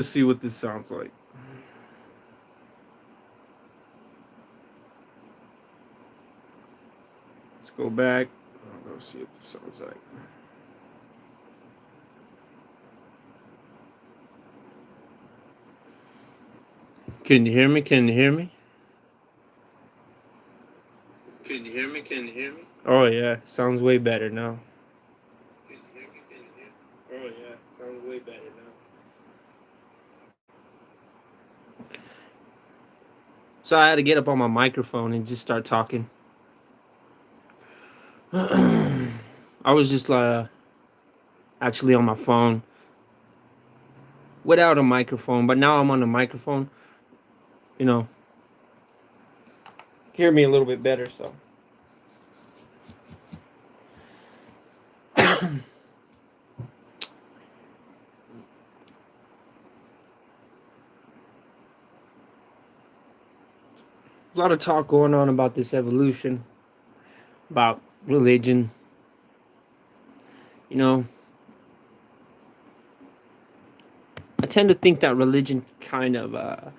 Let's see what this sounds like. Let's go back. Let's see what this sounds like. Can you hear me? Can you hear me? Can you hear me? Can you hear me? Oh yeah, sounds way better now. Can you hear me? Can you hear me? Oh yeah, sounds way better now. So I had to get up on my microphone and just start talking. I was just actually on my phone without a microphone, but now I'm on the microphone. You know, hear me a little bit better. So a lot of talk going on about this evolution, about religion. You know, I tend to think that religion kind of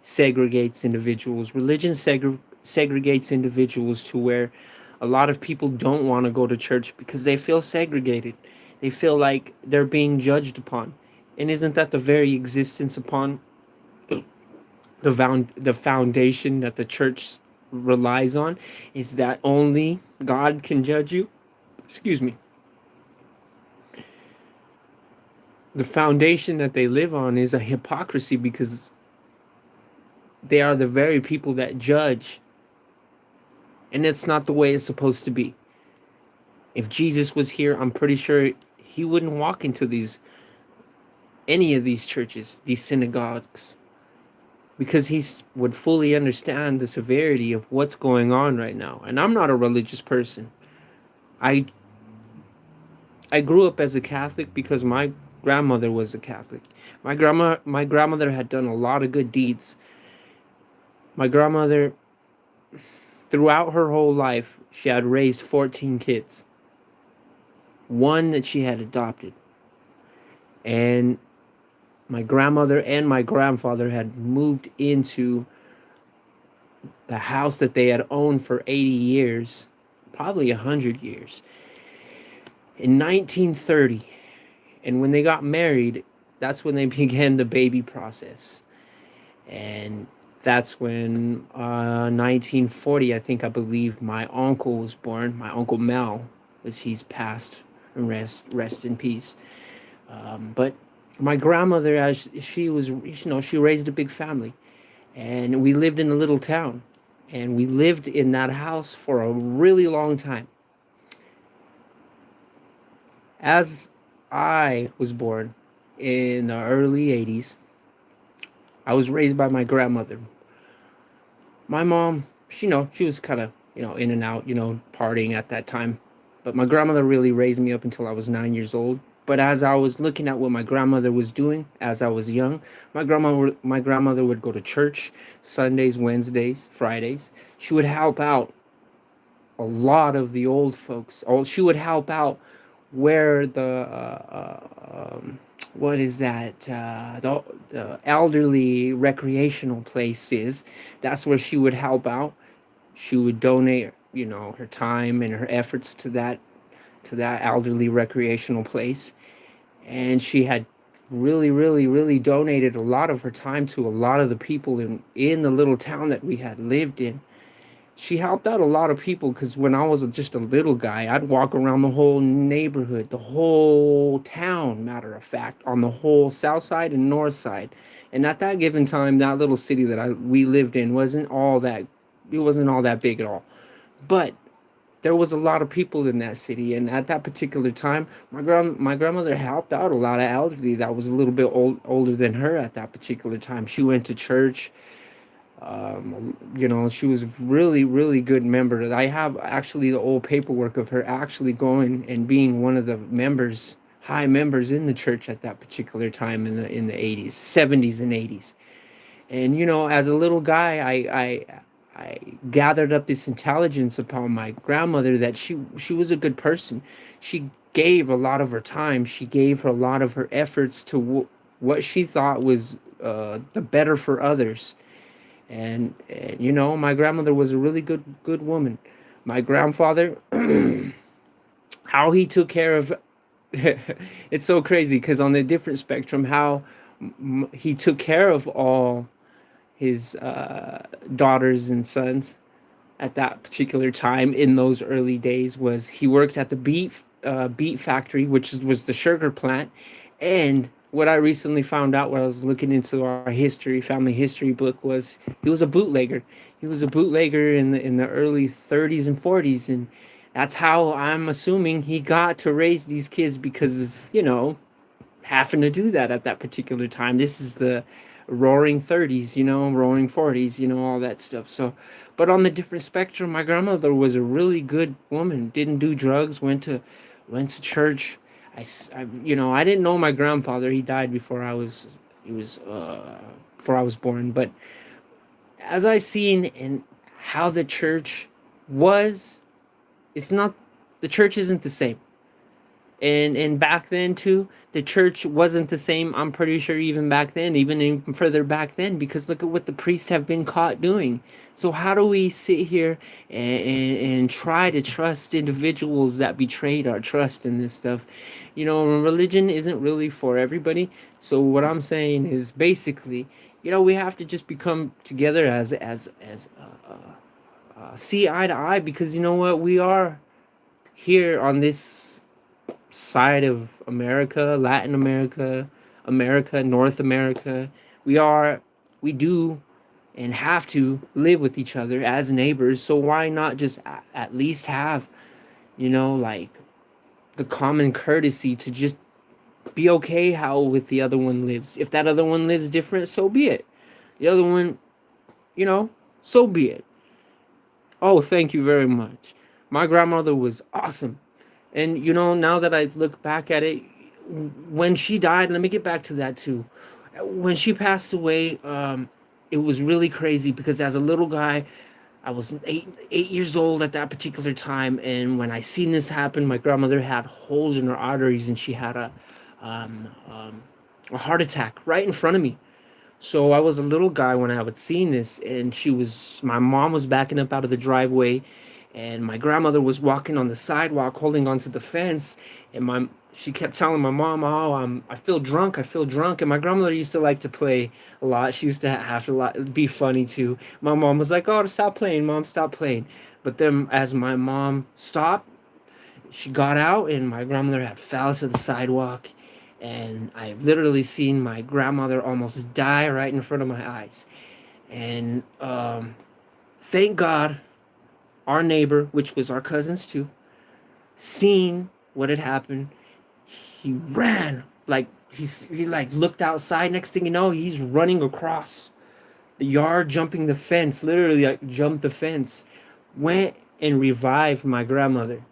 segregates individuals. Religion segregates individuals to where a lot of people don't want to go to church because they feel segregated. They feel like they're being judged upon. And isn't that the very existence upon the foundation that the church relies on? Is that only God can judge you? Excuse me. The foundation that they live on is a hypocrisy because they are the very people that judge, and it's not the way it's supposed to be. If Jesus was here, I'm pretty sure he wouldn't walk into any of these churches, these synagogues, because he would fully understand the severity of what's going on right now. And I'm not a religious person. I I grew up as a Catholic because my grandmother was a Catholic. My grandmother had done a lot of good deeds. My grandmother, throughout her whole life, she had raised 14 kids. One that she had adopted. And my grandmother and my grandfather had moved into the house that they had owned for 80 years, probably 100 years, in 1930. And when they got married, that's when they began the baby process. And that's when 1940, I believe, my uncle was born, my uncle Mel, which he's passed, and rest in peace. But my grandmother, as she was, she raised a big family, and we lived in a little town, and we lived in that house for a really long time. As I was born in the early 80s, I was raised by my grandmother. My mom, she was kind of, in and out, partying at that time. But my grandmother really raised me up until I was 9 years old. But as I was looking at what my grandmother was doing as I was young, my grandmother would go to church Sundays, Wednesdays, Fridays. She would help out a lot of the old folks. Or she would help out where what is that, the elderly recreational place is. That's where she would help out. She would donate, her time and her efforts to that elderly recreational place. And she had really, really, really donated a lot of her time to a lot of the people in the little town that we had lived in. She helped out a lot of people because when I was just a little guy, I'd walk around the whole neighborhood, the whole town, matter of fact, on the whole south side and north side. And at that given time, that little city that we lived in wasn't all that big at all. But there was a lot of people in that city, and at that particular time, my grandmother helped out a lot of elderly that was a little bit older than her at that particular time. She went to church. She was really, really good member. I have actually the old paperwork of her actually going and being one of the members, high members in the church at that particular time in the 80s, 70s and 80s. And as a little guy, I gathered up this intelligence upon my grandmother that she was a good person. She gave a lot of her time. She gave her a lot of her efforts what she thought was the better for others. And you know, my grandmother was a really good woman. My grandfather, how he took care of it's so crazy because on a different spectrum, how he took care of all his daughters and sons at that particular time in those early days was he worked at the beet factory, which was the sugar plant. And what I recently found out when I was looking into our history, family history book, was he was a bootlegger. He was a bootlegger in the early 30s and 40s, and that's how I'm assuming he got to raise these kids because of having to do that at that particular time. This is the roaring 30s, roaring 40s, all that stuff. So, but on the different spectrum, my grandmother was a really good woman. Didn't do drugs. Went to church. I didn't know my grandfather. He died before he was before I was born. But as I seen and how the church was, it's not the church isn't the same. And back then too, the church wasn't the same. I'm pretty sure even back then, even further back then, because look at what the priests have been caught doing. So how do we sit here and try to trust individuals that betrayed our trust in this stuff? Religion isn't really for everybody. So what I'm saying is basically, we have to just become together see eye to eye, because you know what, we are here on this side of America, Latin America, America, North America. We are, we do and have to live with each other as neighbors. So why not just at least have, like the common courtesy to just be okay how with the other one lives. If that other one lives different, so be it. The other one, you know, so be it. Oh, thank you very much. My grandmother was awesome. And now that I look back at it, when she died, let me get back to that too. When she passed away, it was really crazy because as a little guy, I was 8 years old at that particular time, and when I seen this happen, my grandmother had holes in her arteries, and she had um, um, a heart attack right in front of me. So I was a little guy when I was seeing this, and my mom was backing up out of the driveway, and my grandmother was walking on the sidewalk holding onto the fence, and she kept telling my mom, "Oh, I feel drunk, I feel drunk." And my grandmother used to like to play a lot. She used to have to be funny too. My mom was like, "Oh, stop playing, mom, stop playing." But then as my mom stopped, she got out and my grandmother had fell to the sidewalk, and I literally seen my grandmother almost die right in front of my eyes. And thank God our neighbor, which was our cousins too, seen what had happened. He ran like he like looked outside. Next thing you know, he's running across the yard, jumping the fence, literally like jumped the fence, went and revived my grandmother.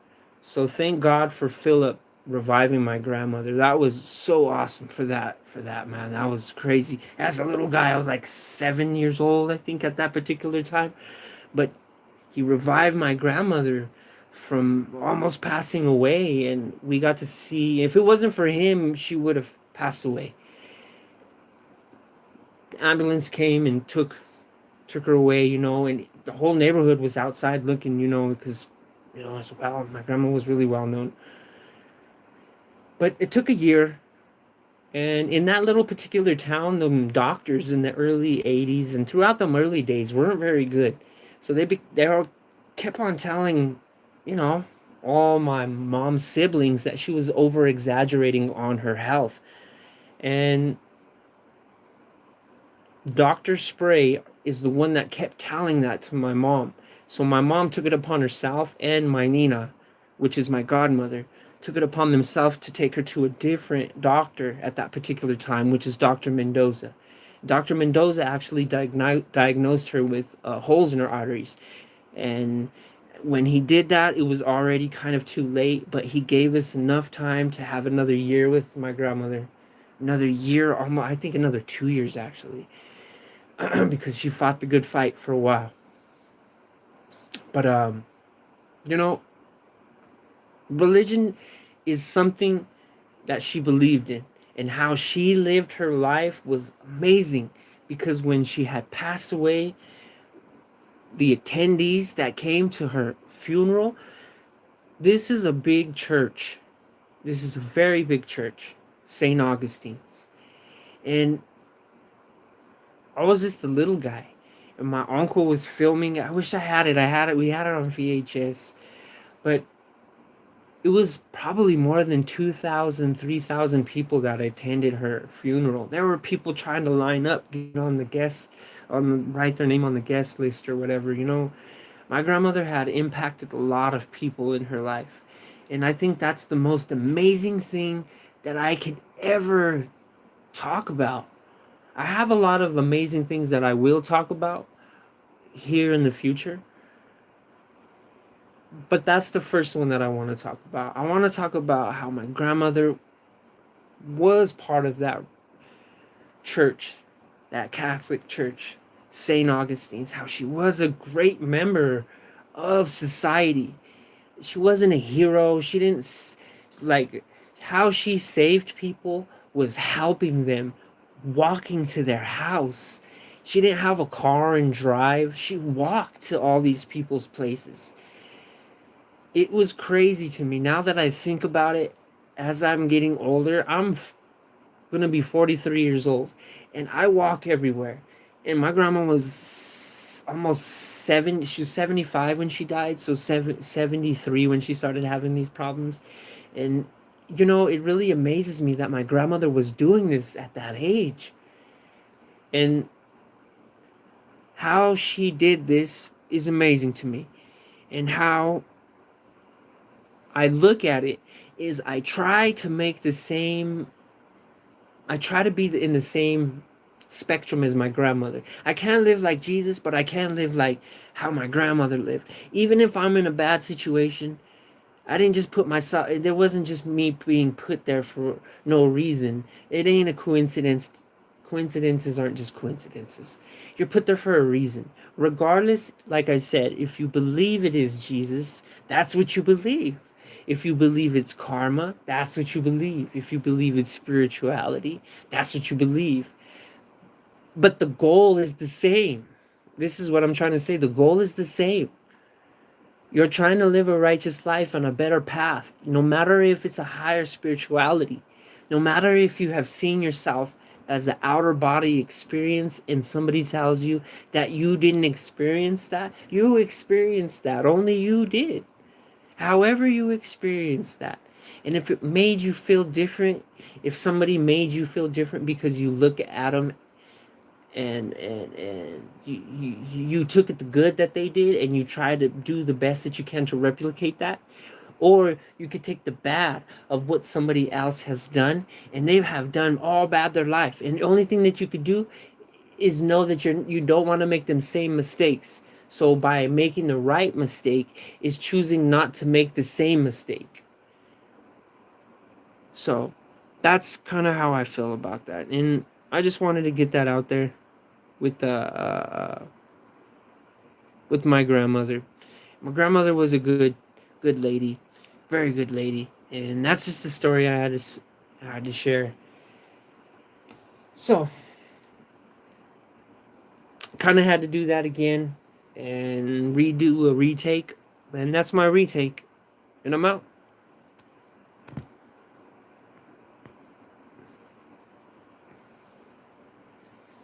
So thank God for Philip reviving my grandmother. That was so awesome for that man. That was crazy. As a little guy, I was like 7 years old, I think, at that particular time. But he revived my grandmother from almost passing away, and we got to see. If it wasn't for him, she would have passed away. The ambulance came and took her away, and the whole neighborhood was outside looking, because as well, my grandma was really well known. But it took a year, and in that little particular town, the doctors in the early 80s and throughout the early days weren't very good. So they all kept on telling, you know, all my mom's siblings that she was over exaggerating on her health. And Dr. Spray is the one that kept telling that to my mom. So my mom took it upon herself, and my Nina, which is my godmother, took it upon themselves to take her to a different doctor at that particular time, which is Dr. Mendoza. Dr. Mendoza actually diagnosed her with holes in her arteries. And when he did that, it was already kind of too late, but he gave us enough time to have another year with my grandmother. Another year, almost, I think another 2 years actually, because she fought the good fight for a while. But you know, religion is something that she believed in. and how she lived her life was amazing, because when she had passed away, the attendees that came to her funeral, this is a big church. This is a very big church, St. Augustine's. And I was just a little guy. And my uncle was filming. I wish I had it. We had it on VHS. But it was probably more than 2,000, 3,000 people that attended her funeral. There were people trying to line up, get on the guest, write their name on the guest list or whatever. My grandmother had impacted a lot of people in her life. And I think that's the most amazing thing that I could ever talk about. I have a lot of amazing things that I will talk about here in the future. But that's the first one that I want to talk about. I want to talk about how my grandmother was part of that church, that Catholic church, St. Augustine's, how she was a great member of society. She wasn't a hero. She didn't, like, how she saved people was helping them, walking to their house. She didn't have a car and drive. She walked to all these people's places. It was crazy to me. Now that I think about it, as I'm getting older, I'm gonna be 43 years old, and I walk everywhere. And my grandma was almost 7, she was 75 when she died, so 73 when she started having these problems. And it really amazes me that my grandmother was doing this at that age. And how she did this is amazing to me. And how I look at it is I try to be in the same spectrum as my grandmother. I can't live like Jesus, but I can live like how my grandmother lived. Even if I'm in a bad situation, I didn't just put myself, there wasn't just me being put there for no reason. It ain't a coincidence. Coincidences aren't just coincidences. You're put there for a reason. Regardless, like I said, if you believe it is Jesus, that's what you believe. If you believe it's karma, that's what you believe. If you believe it's spirituality, that's what you believe. But the goal is the same. This is what I'm trying to say. The goal is the same. You're trying to live a righteous life on a better path, no matter if it's a higher spirituality, no matter if you have seen yourself as an outer body experience and somebody tells you that you didn't experience that. You experienced that. Only you did. However you experienced that. And if it made you feel different, if somebody made you feel different because you look at them and you took it the good that they did and you try to do the best that you can to replicate that, or you could take the bad of what somebody else has done, and they have done all bad their life, and the only thing that you could do is know that you don't want to make them same mistakes. So by making the right mistake is choosing not to make the same mistake. So that's kind of how I feel about that, and I just wanted to get that out there with my grandmother. My grandmother was a good lady, very good lady, and that's just the story I had to share. So, kind of had to do that again and redo a retake, and that's my retake, and I'm out.